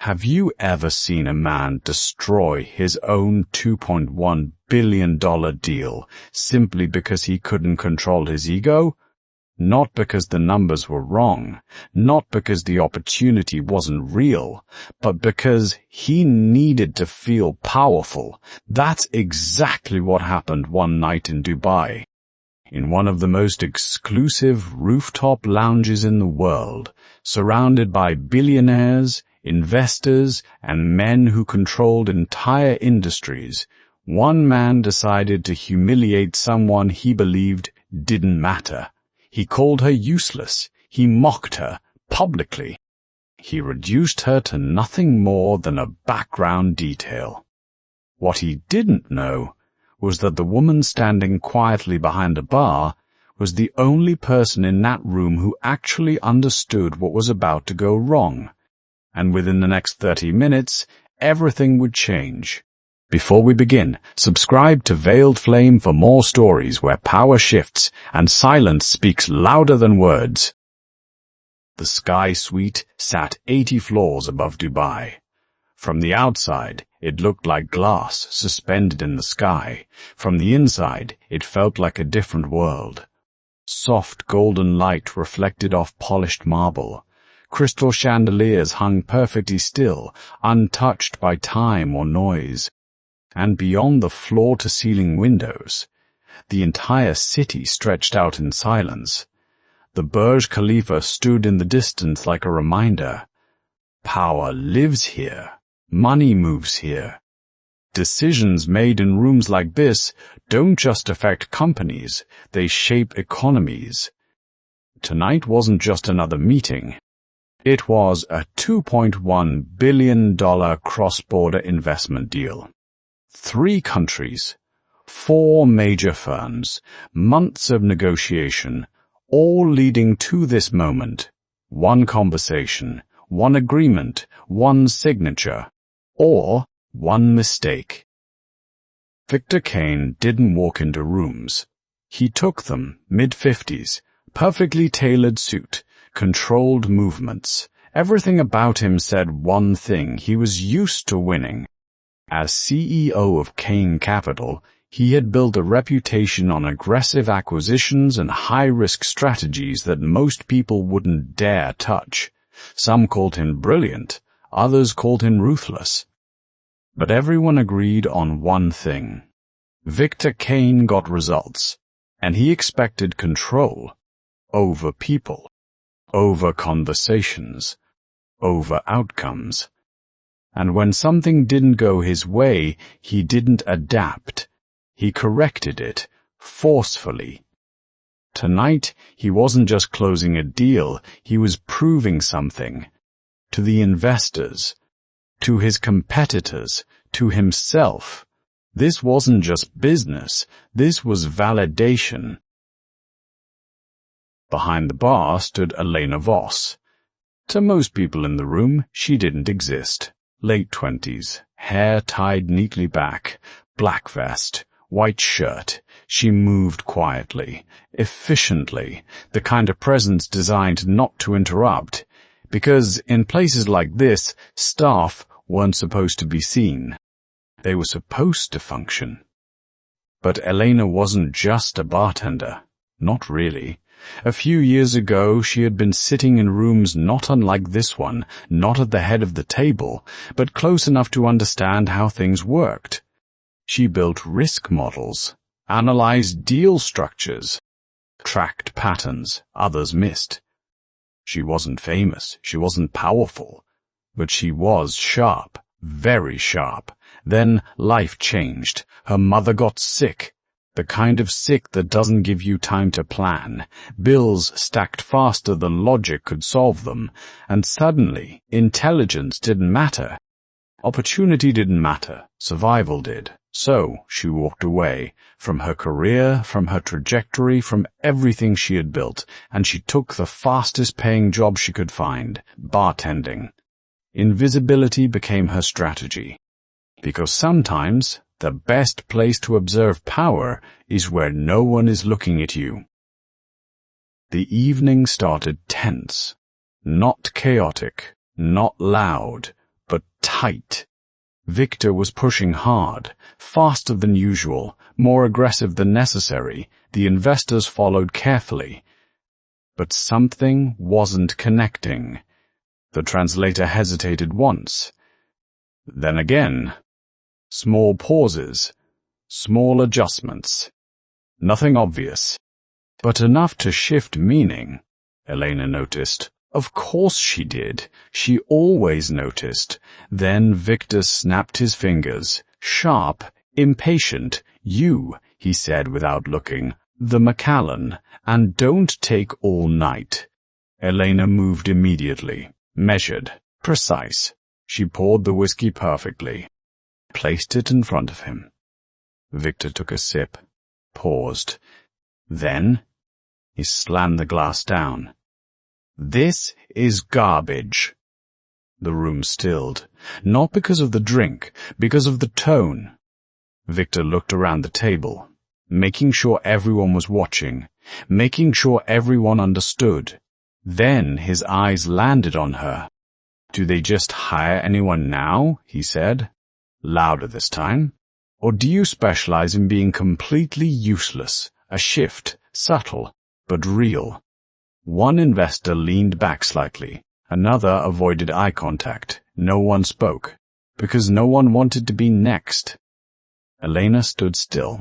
Have you ever seen a man destroy his own $2.1 billion deal simply because he couldn't control his ego? Not because the numbers were wrong, not because the opportunity wasn't real, but because he needed to feel powerful. That's exactly what happened one night in Dubai. In one of the most exclusive rooftop lounges in the world, surrounded by billionaires, investors, and men who controlled entire industries, one man decided to humiliate someone he believed didn't matter. He called her useless. He mocked her publicly. He reduced her to nothing more than a background detail. What he didn't know was that the woman standing quietly behind a bar was the only person in that room who actually understood what was about to go wrong. And within the next 30 minutes, everything would change. Before we begin, subscribe to Veiled Flame for more stories where power shifts and silence speaks louder than words. The Sky Suite sat 80 floors above Dubai. From the outside, it looked like glass suspended in the sky. From the inside, it felt like a different world. Soft golden light reflected off polished marble. Crystal chandeliers hung perfectly still, untouched by time or noise. And beyond the floor-to-ceiling windows, the entire city stretched out in silence. The Burj Khalifa stood in the distance like a reminder. Power lives here. Money moves here. Decisions made in rooms like this don't just affect companies, they shape economies. Tonight wasn't just another meeting. It was a $2.1 billion cross-border investment deal. 3 countries, 4 major firms, months of negotiation, all leading to this moment. 1 conversation, 1 agreement, 1 signature, or 1 mistake. Victor Kane didn't walk into rooms. He took them, mid-50s, perfectly tailored suit, controlled movements. Everything about him said one thing: he was used to winning. As CEO of Kane Capital, he had built a reputation on aggressive acquisitions and high-risk strategies that most people wouldn't dare touch. Some called him brilliant, others called him ruthless. But everyone agreed on one thing. Victor Kane got results, and he expected control over people, over conversations, over outcomes. And when something didn't go his way, he didn't adapt. He corrected it, forcefully. Tonight, he wasn't just closing a deal, he was proving something. To the investors, to his competitors, to himself. This wasn't just business, this was validation. Behind the bar stood Elena Voss. To most people in the room, she didn't exist. Late 20s, hair tied neatly back, black vest, white shirt. She moved quietly, efficiently, the kind of presence designed not to interrupt, because in places like this, staff weren't supposed to be seen. They were supposed to function. But Elena wasn't just a bartender. Not really. A few years ago, she had been sitting in rooms not unlike this one, not at the head of the table, but close enough to understand how things worked. She built risk models, analyzed deal structures, tracked patterns others missed. She wasn't famous, she wasn't powerful, but she was sharp, very sharp. Then life changed. Her mother got sick. The kind of sick that doesn't give you time to plan. Bills stacked faster than logic could solve them. And suddenly, intelligence didn't matter. Opportunity didn't matter. Survival did. So she walked away from her career, from her trajectory, from everything she had built, and she took the fastest-paying job she could find, bartending. Invisibility became her strategy. Because sometimes the best place to observe power is where no one is looking at you. The evening started tense. Not chaotic, not loud, but tight. Victor was pushing hard, faster than usual, more aggressive than necessary. The investors followed carefully. But something wasn't connecting. The translator hesitated once. Then again. Small pauses. Small adjustments. Nothing obvious. But enough to shift meaning, Elena noticed. Of course she did. She always noticed. Then Victor snapped his fingers. Sharp, impatient. You, he said without looking. The Macallan. And don't take all night. Elena moved immediately. Measured. Precise. She poured the whiskey perfectly. Placed it in front of him. Victor took a sip. Paused. Then, he slammed the glass down. This is garbage. The room stilled, not because of the drink, because of the tone. Victor looked around the table, making sure everyone was watching, making sure everyone understood. Then his eyes landed on her. Do they just hire anyone now? He said, louder this time. Or do you specialize in being completely useless, a shift, subtle, but real? One investor leaned back slightly. Another avoided eye contact. No one spoke, because no one wanted to be next. Elena stood still.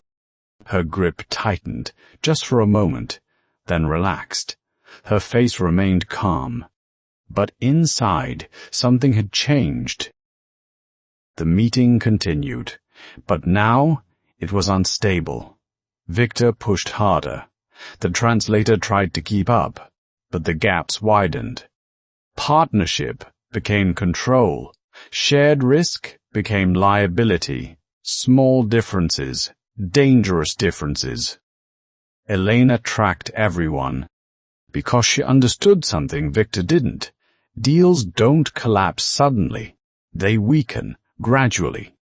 Her grip tightened, just for a moment, then relaxed. Her face remained calm. But inside, something had changed. The meeting continued, but now it was unstable. Victor pushed harder. The translator tried to keep up, but the gaps widened. Partnership became control. Shared risk became liability. Small differences, dangerous differences. Elena tracked everyone. Because she understood something Victor didn't. Deals don't collapse suddenly. They weaken, gradually.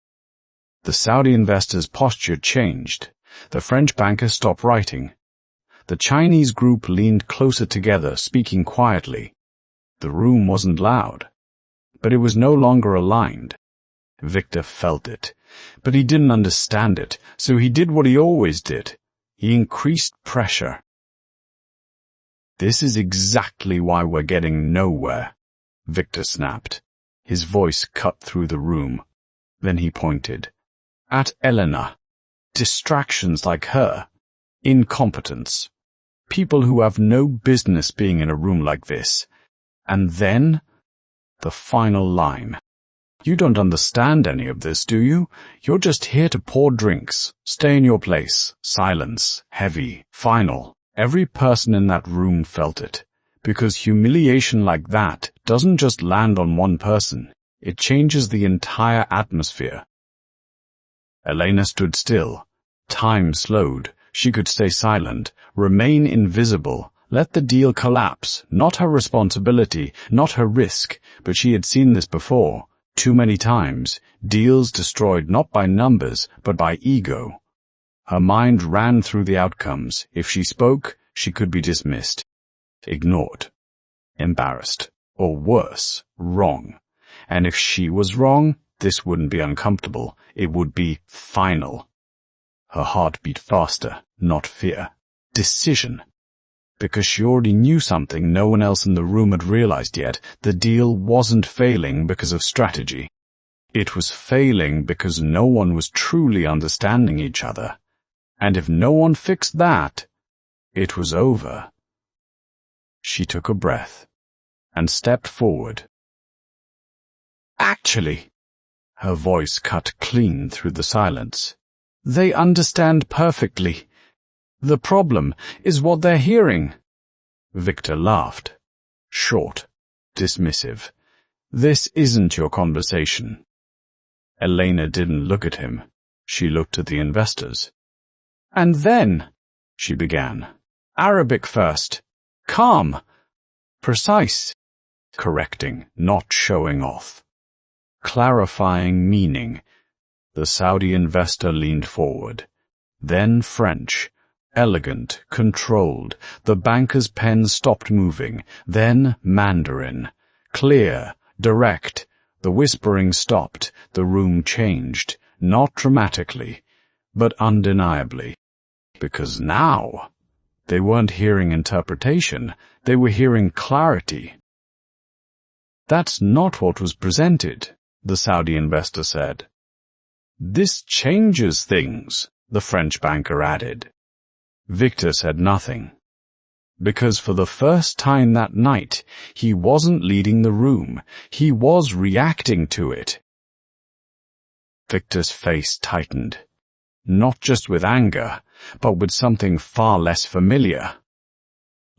The Saudi investor's posture changed. The French banker stopped writing. The Chinese group leaned closer together, speaking quietly. The room wasn't loud, but it was no longer aligned. Victor felt it, but he didn't understand it, so he did what he always did. He increased pressure. This is exactly why we're getting nowhere, Victor snapped. His voice cut through the room. Then he pointed. At Elena. Distractions like her. Incompetence. People who have no business being in a room like this. And then, the final line. You don't understand any of this, do you? You're just here to pour drinks. Stay in your place. Silence. Heavy. Final. Every person in that room felt it. Because humiliation like that doesn't just land on one person. It changes the entire atmosphere. Elena stood still. Time slowed. She could stay silent, remain invisible, let the deal collapse, not her responsibility, not her risk, but she had seen this before, too many times, deals destroyed not by numbers, but by ego. Her mind ran through the outcomes. If she spoke, she could be dismissed, ignored, embarrassed, or worse, wrong. And if she was wrong, this wouldn't be uncomfortable, it would be final. Her heart beat faster, not fear. Decision. Because she already knew something no one else in the room had realized yet. The deal wasn't failing because of strategy. It was failing because no one was truly understanding each other. And if no one fixed that, it was over. She took a breath and stepped forward. Actually, her voice cut clean through the silence. They understand perfectly. The problem is what they're hearing. Victor laughed. Short, dismissive. This isn't your conversation. Elena didn't look at him. She looked at the investors. And then, she began. Arabic first. Calm. Precise. Correcting, not showing off. Clarifying meaning. The Saudi investor leaned forward. Then French. Elegant, controlled. The banker's pen stopped moving. Then Mandarin. Clear, direct. The whispering stopped, the room changed, not dramatically, but undeniably. Because now, they weren't hearing interpretation, they were hearing clarity. That's not what was presented, the Saudi investor said. This changes things, the French banker added. Victor said nothing. Because for the first time that night, he wasn't leading the room, he was reacting to it. Victor's face tightened, not just with anger, but with something far less familiar.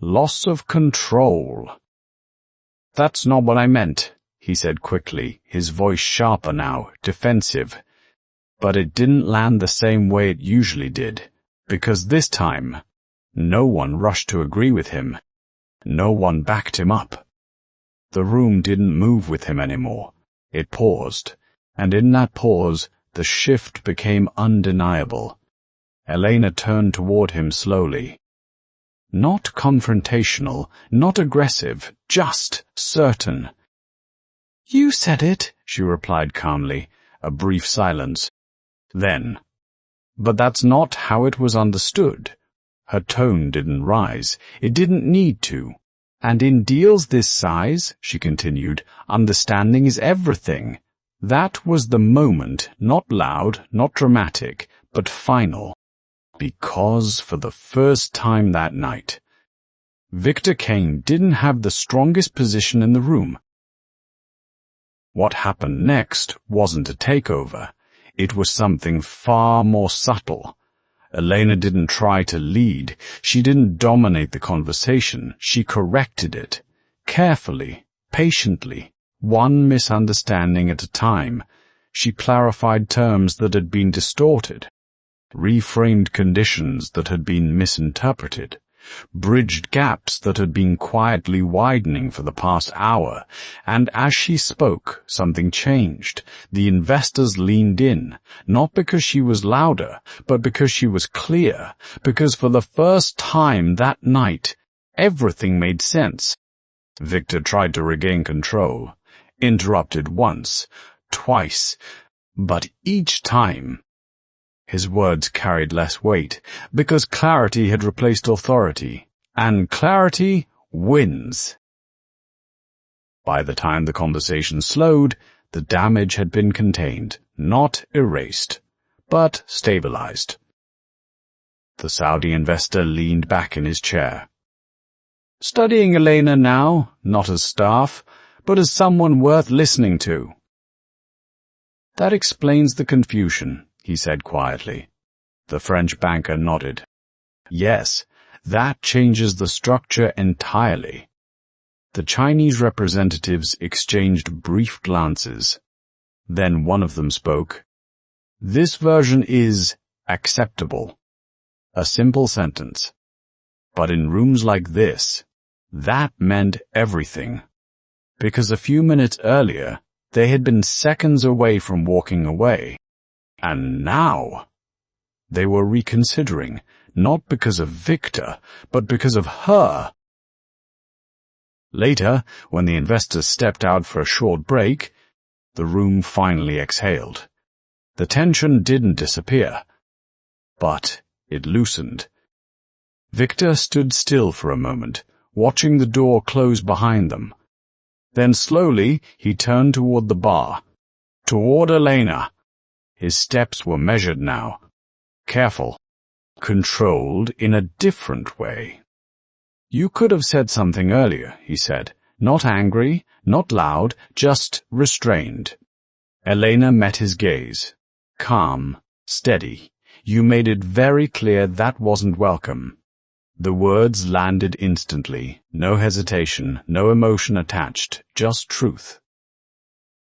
Loss of control. That's not what I meant, he said quickly, his voice sharper now, defensive. But it didn't land the same way it usually did, because this time, no one rushed to agree with him. No one backed him up. The room didn't move with him anymore. It paused, and in that pause, the shift became undeniable. Elena turned toward him slowly. Not confrontational, not aggressive, just certain. You said it, she replied calmly, a brief silence. Then, but that's not how it was understood. Her tone didn't rise. It didn't need to. And in deals this size, she continued, understanding is everything. That was the moment, not loud, not dramatic, but final. Because for the first time that night, Victor Kane didn't have the strongest position in the room. What happened next wasn't a takeover. It was something far more subtle. Elena didn't try to lead. She didn't dominate the conversation. She corrected it. Carefully, patiently, one misunderstanding at a time. She clarified terms that had been distorted, reframed conditions that had been misinterpreted, bridged gaps that had been quietly widening for the past hour, and as she spoke, something changed. The investors leaned in, not because she was louder, but because she was clear, because for the first time that night, everything made sense. Victor tried to regain control, interrupted once, twice, but each time, his words carried less weight, because clarity had replaced authority, and clarity wins. By the time the conversation slowed, the damage had been contained, not erased, but stabilized. The Saudi investor leaned back in his chair. Studying Elena now, not as staff, but as someone worth listening to. That explains the confusion, he said quietly. The French banker nodded. Yes, that changes the structure entirely. The Chinese representatives exchanged brief glances. Then one of them spoke. This version is acceptable. A simple sentence. But in rooms like this, that meant everything. Because a few minutes earlier, they had been seconds away from walking away. And now, they were reconsidering, not because of Victor, but because of her. Later, when the investors stepped out for a short break, the room finally exhaled. The tension didn't disappear, but it loosened. Victor stood still for a moment, watching the door close behind them. Then slowly, he turned toward the bar, toward Elena. His steps were measured now, careful, controlled in a different way. You could have said something earlier, he said, not angry, not loud, just restrained. Elena met his gaze, calm, steady. You made it very clear that wasn't welcome. The words landed instantly, no hesitation, no emotion attached, just truth.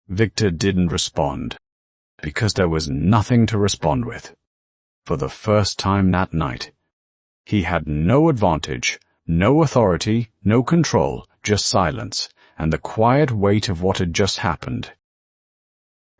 Victor didn't respond, because there was nothing to respond with. For the first time that night, he had no advantage, no authority, no control, just silence, and the quiet weight of what had just happened.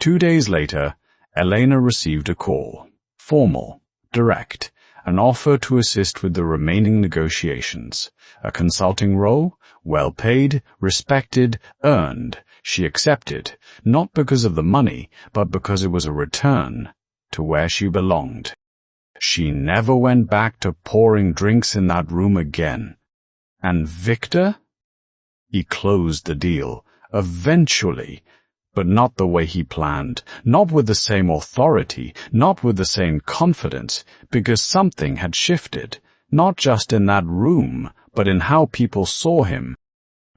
2 days later, Elena received a call, formal, direct, an offer to assist with the remaining negotiations. A consulting role, well paid, respected, earned. She accepted, not because of the money, but because it was a return to where she belonged. She never went back to pouring drinks in that room again. And Victor? He closed the deal, eventually, but not the way he planned, not with the same authority, not with the same confidence, because something had shifted, not just in that room, but in how people saw him.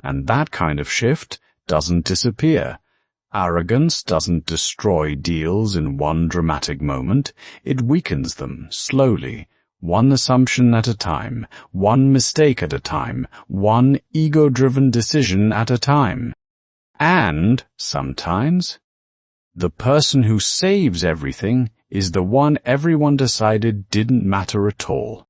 And that kind of shift doesn't disappear. Arrogance doesn't destroy deals in one dramatic moment. It weakens them slowly, one assumption at a time, one mistake at a time, one ego-driven decision at a time. And, sometimes, the person who saves everything is the one everyone decided didn't matter at all.